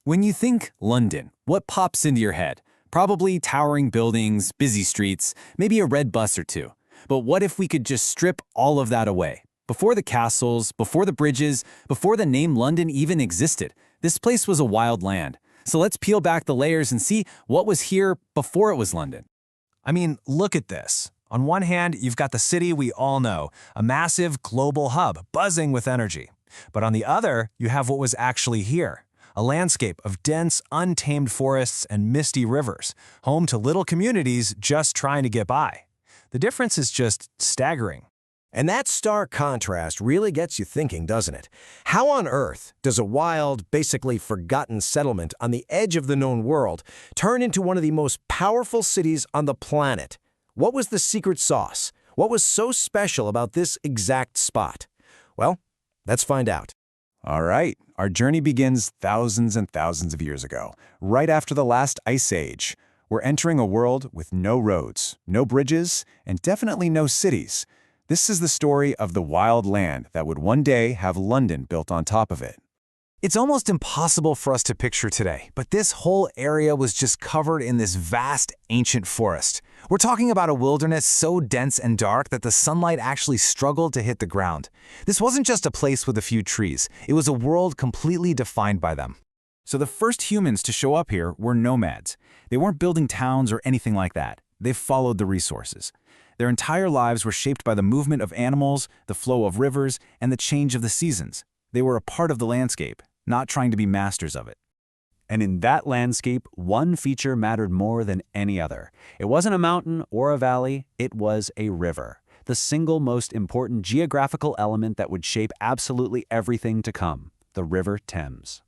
When you think London, what pops into your head? Probably towering buildings, busy streets, maybe a red bus or two. But what if we could just strip all of that away? Before the castles, before the bridges, before the name London even existed, this place was a wild land. So let's peel back the layers and see what was here before it was London. I mean, look at this. On one hand, you've got the city we all know, a massive global hub buzzing with energy. But on the other, you have what was actually here, a landscape of dense, untamed forests and misty rivers, home to little communities just trying to get by. The difference is just staggering. And that stark contrast really gets you thinking, doesn't it? How on earth does a wild, basically forgotten settlement on the edge of the known world turn into one of the most powerful cities on the planet? What was the secret sauce? What was so special about this exact spot? Well, let's find out. All right, our journey begins thousands and thousands of years ago, right after the last ice age. We're entering a world with no roads, no bridges, and definitely no cities. This is the story of the wild land that would one day have London built on top of it. It's almost impossible for us to picture today, but this whole area was just covered in this vast, ancient forest. We're talking about a wilderness so dense and dark that the sunlight actually struggled to hit the ground. This wasn't just a place with a few trees. It was a world completely defined by them. So the first humans to show up here were nomads. They weren't building towns or anything like that. They followed the resources. Their entire lives were shaped by the movement of animals, the flow of rivers, and the change of the seasons. They were a part of the landscape, not trying to be masters of it. And in that landscape, one feature mattered more than any other. It wasn't a mountain or a valley, it was a river, the single most important geographical element that would shape absolutely everything to come, the River Thames.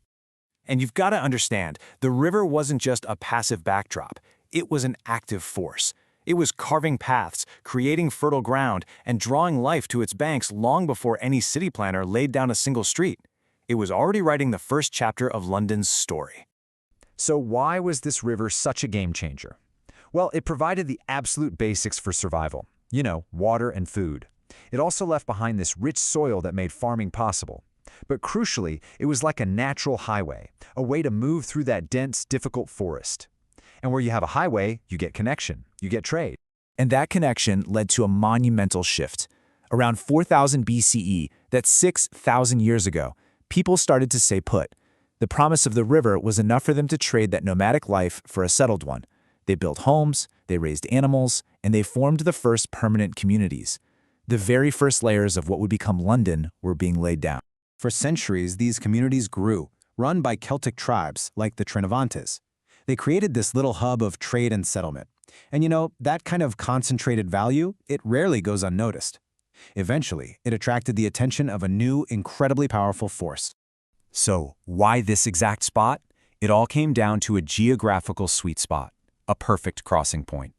And you've got to understand, the river wasn't just a passive backdrop. It was an active force. It was carving paths, creating fertile ground, and drawing life to its banks long before any city planner laid down a single street. It was already writing the first chapter of London's story. So why was this river such a game changer? Well, it provided the absolute basics for survival. Water and food. It also left behind this rich soil that made farming possible. But crucially, it was like a natural highway, a way to move through that dense, difficult forest. And where you have a highway, you get connection, you get trade. And that connection led to a monumental shift. Around 4000 BCE, that's 6,000 years ago, people started to stay put. The promise of the river was enough for them to trade that nomadic life for a settled one. They built homes, they raised animals, and they formed the first permanent communities. The very first layers of what would become London were being laid down. For centuries, these communities grew, run by Celtic tribes like the Trinovantes. They created this little hub of trade and settlement. And that kind of concentrated value, it rarely goes unnoticed. Eventually, it attracted the attention of a new, incredibly powerful force. So, why this exact spot? It all came down to a geographical sweet spot, a perfect crossing point.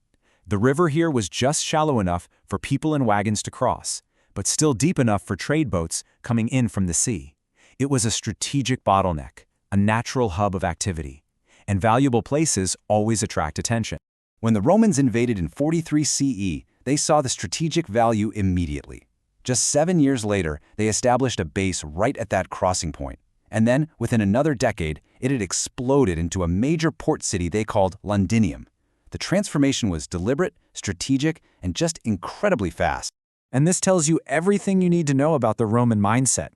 The river here was just shallow enough for people and wagons to cross, but still deep enough for trade boats coming in from the sea. It was a strategic bottleneck, a natural hub of activity. And valuable places always attract attention. When the Romans invaded in 43 CE, they saw the strategic value immediately. Just 7 years later, they established a base right at that crossing point. And then, within another decade, it had exploded into a major port city they called Londinium. The transformation was deliberate, strategic, and just incredibly fast. And this tells you everything you need to know about the Roman mindset.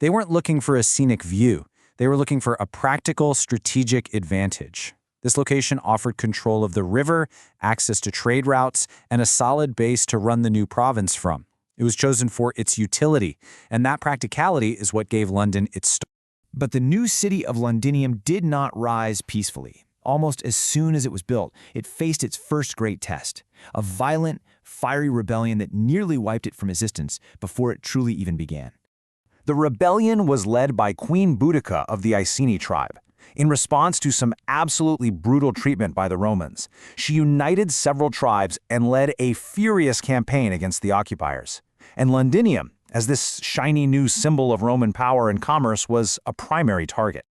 They weren't looking for a scenic view. They were looking for a practical, strategic advantage. This location offered control of the river, access to trade routes, and a solid base to run the new province from. It was chosen for its utility, and that practicality is what gave London its start. But the new city of Londinium did not rise peacefully. Almost as soon as it was built, it faced its first great test, a violent, fiery rebellion that nearly wiped it from existence before it truly even began. The rebellion was led by Queen Boudica of the Iceni tribe. In response to some absolutely brutal treatment by the Romans, she united several tribes and led a furious campaign against the occupiers. And Londinium, as this shiny new symbol of Roman power and commerce, was a primary target.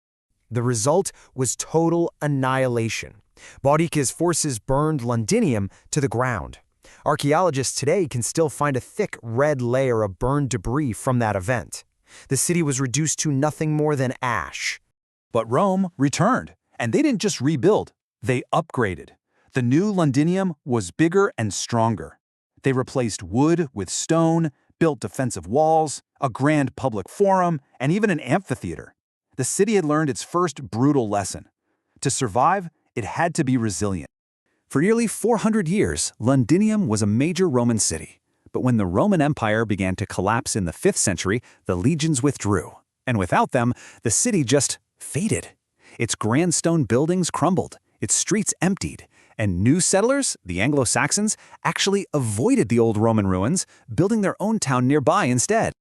The result was total annihilation. Boudica's forces burned Londinium to the ground. Archaeologists today can still find a thick red layer of burned debris from that event. The city was reduced to nothing more than ash. But Rome returned, and they didn't just rebuild, they upgraded. The new Londinium was bigger and stronger. They replaced wood with stone, built defensive walls, a grand public forum, and even an amphitheater. The city had learned its first brutal lesson. To survive, it had to be resilient. For nearly 400 years, Londinium was a major Roman city. But when the Roman Empire began to collapse in the 5th century, the legions withdrew. And without them, the city just faded. Its grand stone buildings crumbled, its streets emptied, and new settlers, the Anglo-Saxons, actually avoided the old Roman ruins, building their own town nearby instead.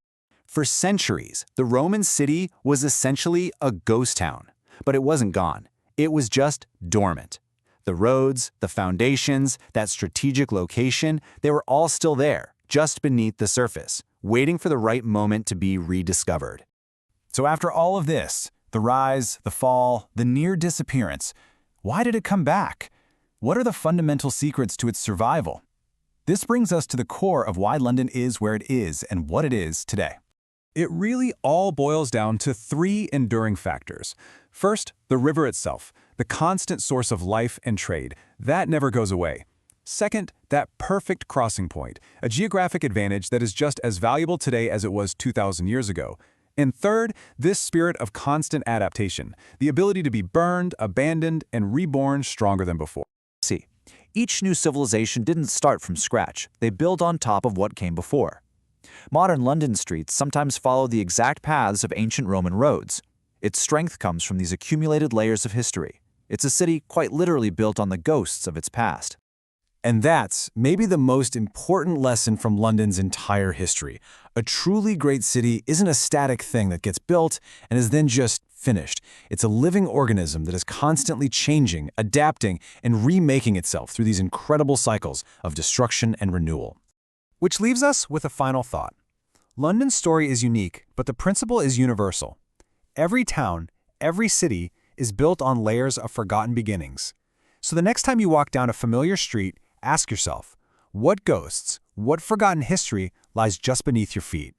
For centuries, the Roman city was essentially a ghost town. But it wasn't gone. It was just dormant. The roads, the foundations, that strategic location, they were all still there, just beneath the surface, waiting for the right moment to be rediscovered. So after all of this, the rise, the fall, the near disappearance, why did it come back? What are the fundamental secrets to its survival? This brings us to the core of why London is where it is and what it is today. It really all boils down to 3 enduring factors. First, the river itself, the constant source of life and trade. That never goes away. Second, that perfect crossing point, a geographic advantage that is just as valuable today as it was 2,000 years ago. And third, this spirit of constant adaptation, the ability to be burned, abandoned, and reborn stronger than before. See, each new civilization didn't start from scratch. They built on top of what came before. Modern London streets sometimes follow the exact paths of ancient Roman roads. Its strength comes from these accumulated layers of history. It's a city quite literally built on the ghosts of its past. And that's maybe the most important lesson from London's entire history. A truly great city isn't a static thing that gets built and is then just finished. It's a living organism that is constantly changing, adapting, and remaking itself through these incredible cycles of destruction and renewal. Which leaves us with a final thought. London's story is unique, but the principle is universal. Every town, every city is built on layers of forgotten beginnings. So the next time you walk down a familiar street, ask yourself, what ghosts, what forgotten history lies just beneath your feet?